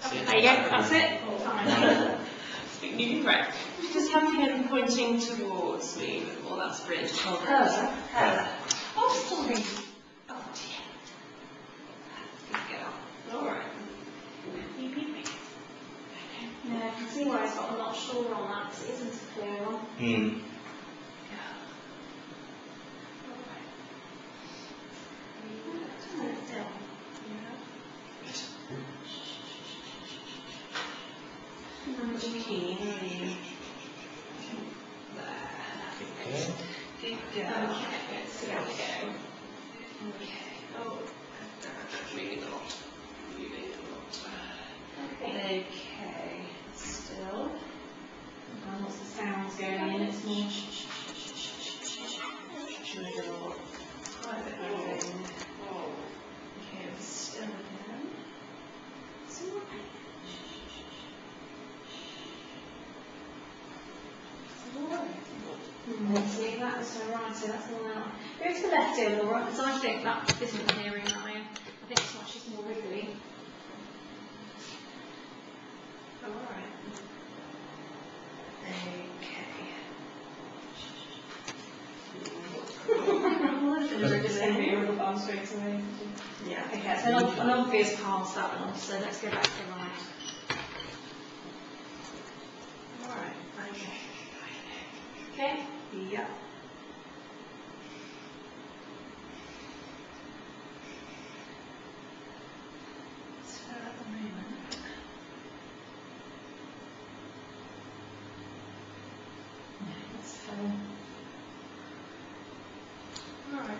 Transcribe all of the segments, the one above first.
That's it. There you go, that's it. Fine. Speaking correct. Just have him pointing towards me before that's bridge. Her. Oh, sorry. Oh, dear. Good girl. Alright. Beep, beep, beep. Yeah, I can see why it's got a lot shorter on that, because it isn't a clear one. Hmm. Okay. Let's see how we go. Okay. Oh, maybe not. Maybe not. Okay. Still. And lots of sounds going in, it's more Middle. Private moving. Okay, still again. It's alright. Let's leave that as a right, so that's all out. Go to the left here, Laura, because I think that isn't hearing that way. I think it's not, she's more wiggly. Alright. We're just going to be a little bum straight away. Yeah. Okay, so an obvious pass that one, so let's go back to the right. Alright. Okay. Okay? Yeah. So at the moment. That's fine. Alright.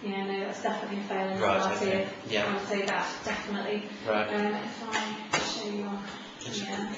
Yeah, no, that's definitely a failing. Right, I'd okay. say, Yeah. I would say that's definitely. Right. If I show you on, Just yeah.